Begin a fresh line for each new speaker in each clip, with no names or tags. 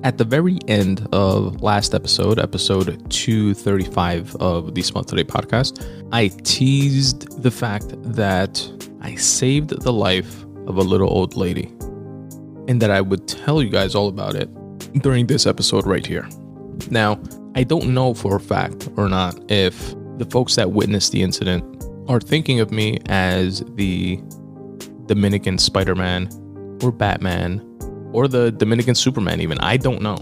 At the very end of last episode 235 of the Spun Today Podcast, I teased the fact that I saved the life of a little old lady and that I would tell you guys all about it during this episode right here. Now, I don't know for a fact or not if the folks that witnessed the incident are thinking of me as the Dominican Spider-Man or Batman or the Dominican Superman even. I don't know.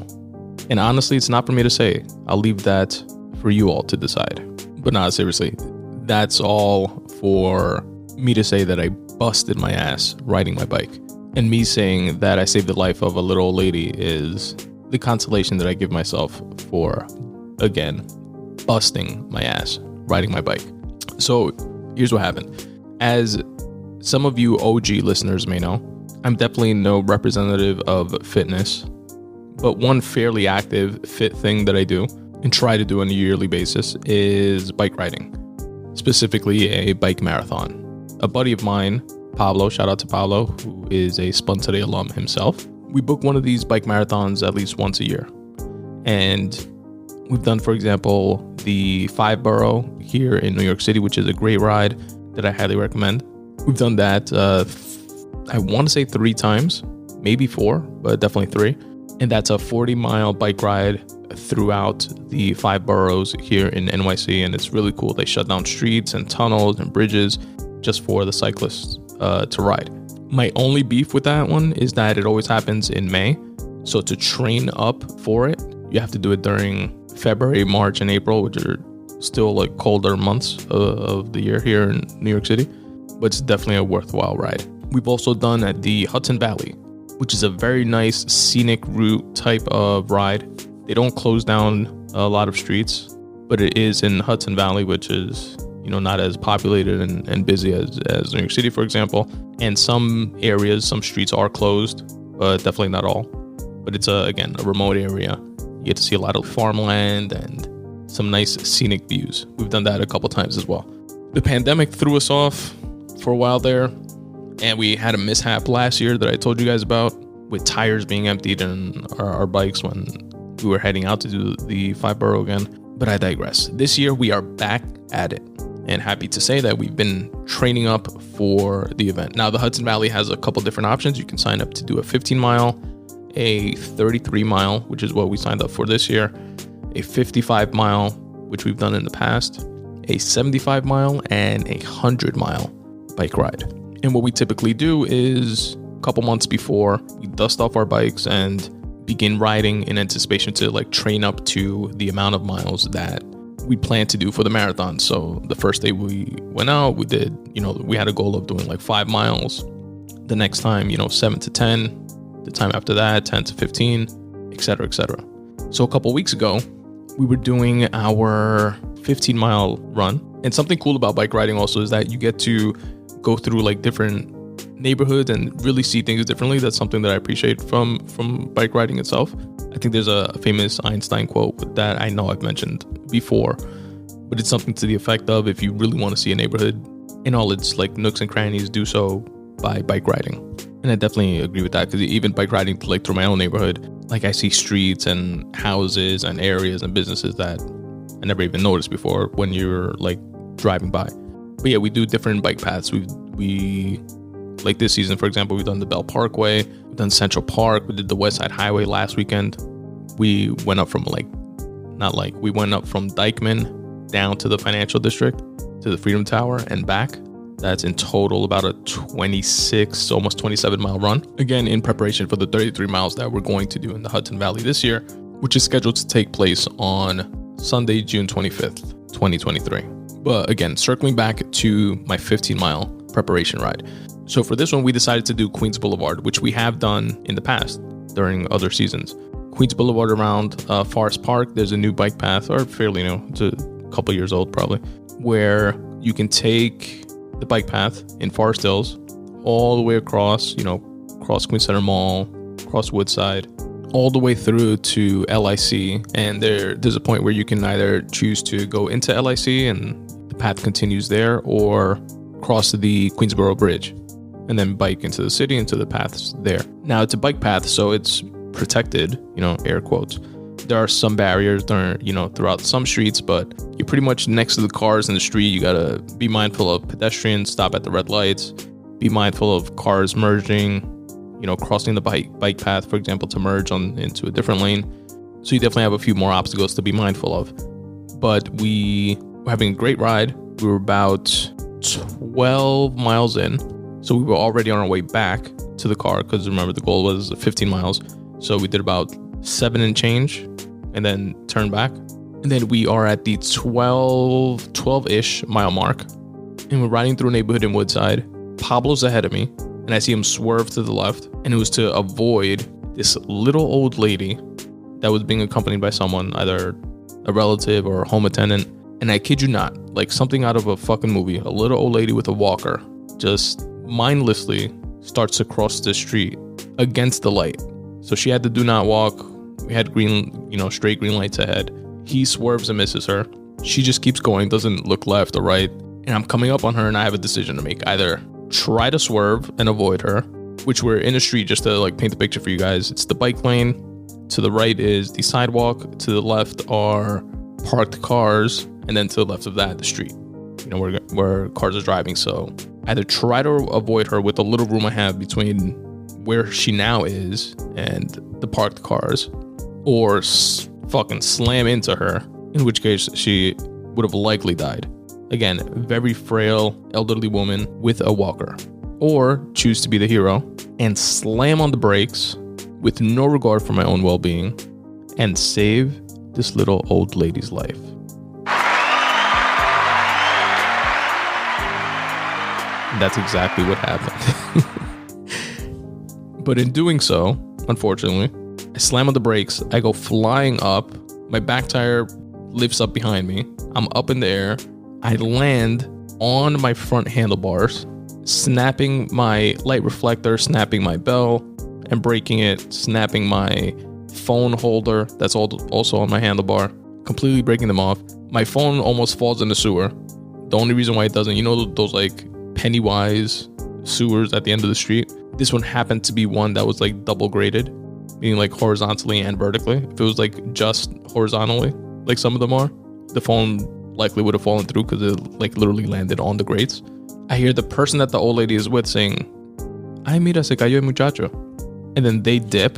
And honestly, it's not for me to say. I'll leave that for you all to decide. But not seriously, that's all for me to say that I busted my ass riding my bike. And me saying that I saved the life of a little old lady is the consolation that I give myself for, again, busting my ass riding my bike. So here's what happened. As some of you OG listeners may know, I'm definitely no representative of fitness, but one fairly active fit thing that I do and try to do on a yearly basis is bike riding, specifically a bike marathon. A buddy of mine, Pablo, shout out to Pablo, who is a Spun Today alum himself. We book one of these bike marathons at least once a year. And we've done, for example, the 5 Borough here in New York City, which is a great ride that I highly recommend. We've done that, I want to say 3 times, maybe 4, but definitely 3. And that's a 40-mile bike ride throughout the 5 boroughs here in NYC. And it's really cool. They shut down streets and tunnels and bridges just for the cyclists to ride. My only beef with that one is that it always happens in May. So to train up for it, you have to do it during February, March, and April, which are still like colder months of the year here in New York City. But it's definitely a worthwhile ride. We've also done at the Hudson Valley, which is a very nice scenic route type of ride. They don't close down a lot of streets, but it is in Hudson Valley, which is, not as populated and busy as New York City, for example. And some areas, some streets are closed, but definitely not all. But it's a remote area. You get to see a lot of farmland and some nice scenic views. We've done that a couple times as well. The pandemic threw us off for a while there, and we had a mishap last year that I told you guys about with tires being emptied in our bikes when we were heading out to do the 5 Borough again. But I digress. This year we are back at it, and happy to say that we've been training up for the event. Now, the Hudson Valley has a couple different options. You can sign up to do a 15-mile, a 33-mile, which is what we signed up for this year, a 55-mile, which we've done in the past, a 75-mile, and a 100-mile bike ride. And what we typically do is a couple months before, we dust off our bikes and begin riding in anticipation to train up to the amount of miles that we plan to do for the marathon. So the first day we went out, we did, we had a goal of doing 5 miles. The next time, 7 to 10. The time after that, 10 to 15, etc., etc. So a couple weeks ago, we were doing our 15-mile run. And something cool about bike riding also is that you get to go through different neighborhoods and really see things differently. That's something that I appreciate from bike riding itself. I think there's a famous Einstein quote that I know I've mentioned before, but it's something to the effect of, if you really want to see a neighborhood in all its nooks and crannies, do so by bike riding. And I definitely agree with that, because even bike riding through my own neighborhood, I see streets and houses and areas and businesses that I never even noticed before when you're driving by. But yeah, we do different bike paths. We this season, for example, we've done the Bell Parkway, we've done Central Park, we did the West Side Highway last weekend. We went up from we went up from Dyckman down to the Financial District to the Freedom Tower and back. That's in total about a 26, almost 27-mile run. Again, in preparation for the 33 miles that we're going to do in the Hudson Valley this year, which is scheduled to take place on Sunday, June 25th, 2023. But again, circling back to my 15-mile preparation ride. So for this one, we decided to do Queens Boulevard, which we have done in the past during other seasons. Queens Boulevard around Forest Park, there's a new bike path, or fairly new, it's a couple years old probably, where you can take the bike path in Forest Hills all the way across, across Queens Center Mall, across Woodside, all the way through to LIC. And there's a point where you can either choose to go into LIC and the path continues there, or cross the Queensboro Bridge and then bike into the city, into the paths there. Now, it's a bike path, so it's protected, air quotes. There are some barriers throughout some streets, but you're pretty much next to the cars in the street. You gotta be mindful of pedestrians, stop at the red lights, be mindful of cars merging, crossing the bike path, for example, to merge into a different lane. So you definitely have a few more obstacles to be mindful of. But we were having a great ride. We were about 12 miles in. So we were already on our way back to the car, because remember the goal was 15 miles. So we did about 7 and change and then turned back. And then we are at the 12-ish mile mark. And we're riding through a neighborhood in Woodside. Pablo's ahead of me, and I see him swerve to the left. And it was to avoid this little old lady that was being accompanied by someone, either a relative or a home attendant. And I kid you not, like something out of a fucking movie, a little old lady with a walker just mindlessly starts to cross the street against the light. So she had to do not walk. We had green, straight green lights ahead. He swerves and misses her. She just keeps going, doesn't look left or right. And I'm coming up on her, and I have a decision to make. Either try to swerve and avoid her, which we're in a street, just to like paint the picture for you guys. It's the bike lane. To the right is the sidewalk. To the left are parked cars. And then to the left of that, the street, where cars are driving. So either try to avoid her with the little room I have between where she now is and the parked cars, or fucking slam into her, in which case she would have likely died. Again, very frail elderly woman with a walker. Or choose to be the hero and slam on the brakes with no regard for my own well-being and save this little old lady's life. That's exactly what happened. But in doing so, unfortunately, I slam on the brakes. I go flying up. My back tire lifts up behind me. I'm up in the air. I land on my front handlebars, snapping my light reflector, snapping my bell and breaking it, snapping my phone holder that's also on my handlebar, completely breaking them off. My phone almost falls in the sewer. The only reason why it doesn't, those like Pennywise sewers at the end of the street. This one happened to be one that was like double graded, meaning like horizontally and vertically. If it was like just horizontally, like some of them are, the phone likely would have fallen through because it like literally landed on the grates. I hear the person that the old lady is with saying, "Ay, mira, se cayó el muchacho." And then they dip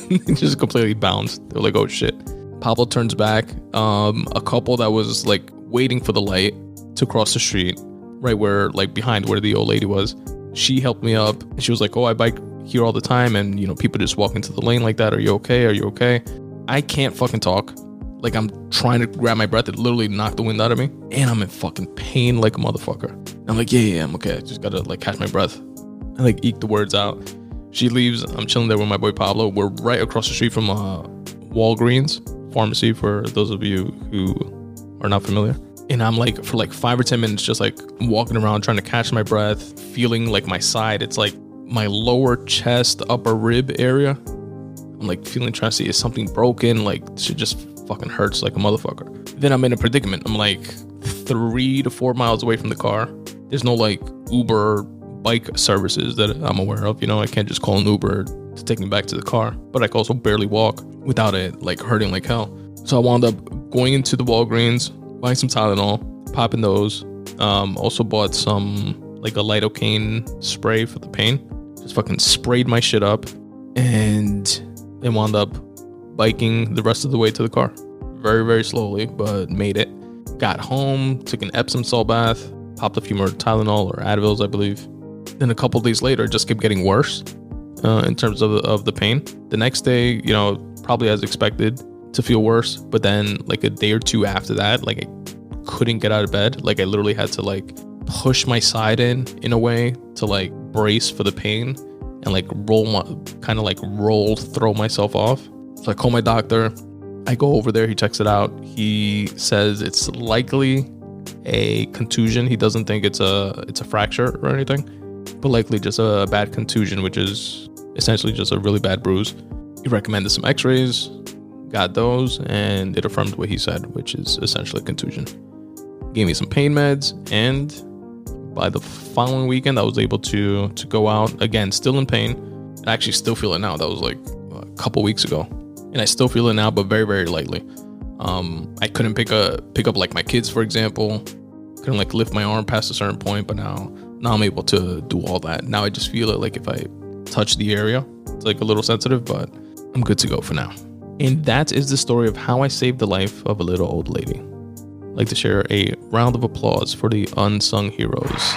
and just completely bounce. They're like, "Oh shit." Pablo turns back. A couple that was like waiting for the light to cross the street, right where, like behind where the old lady was. She helped me up. And she was like, "Oh, I bike here all the time. And, people just walk into the lane like that. Are you okay? Are you okay?" I can't fucking talk. Like I'm trying to grab my breath. It literally knocked the wind out of me. And I'm in fucking pain like a motherfucker. I'm like, yeah, I'm okay. I just gotta like catch my breath and like eke the words out. She leaves. I'm chilling there with my boy Pablo. We're right across the street from Walgreens pharmacy, for those of you who are not familiar. And I'm like, for like 5 or 10 minutes, just like walking around, trying to catch my breath, feeling like my side. It's like my lower chest, upper rib area. I'm like trying to see, is something broken? Like shit just fucking hurts like a motherfucker. Then I'm in a predicament. I'm like 3 to 4 miles away from the car. There's no like Uber bike services that I'm aware of. I can't just call an Uber to take me back to the car, but I can also barely walk without it like hurting like hell. So I wound up going into the Walgreens, buying some Tylenol, popping those. Also bought some like a lidocaine spray for the pain. Just fucking sprayed my shit up and then wound up biking the rest of the way to the car. Very, very slowly, but made it. Got home, took an Epsom salt bath, popped a few more Tylenol or Advils, I believe. Then a couple days later, it just kept getting worse in terms of the pain. The next day, probably as expected, to feel worse. But then like a day or two after that, like I couldn't get out of bed. Like I literally had to like push my side in a way to like brace for the pain and like throw myself off. So I call my doctor. I go over there. He checks it out. He says it's likely a contusion. He doesn't think it's a fracture or anything, but likely just a bad contusion, which is essentially just a really bad bruise. He recommended some x-rays, got those, and it affirmed what he said, which is essentially a contusion. Gave me some pain meds, and by the following weekend, I was able to go out again, still in pain. I actually still feel it now. That was like couple weeks ago, and I still feel it now, but very, very lightly. I couldn't pick up like my kids, for example. Couldn't like lift my arm past a certain point, but now I'm able to do all that. Now I just feel it like if I touch the area, it's like a little sensitive, but I'm good to go for now. And that is the story of how I saved the life of a little old lady. I'd like to share a round of applause for the unsung heroes.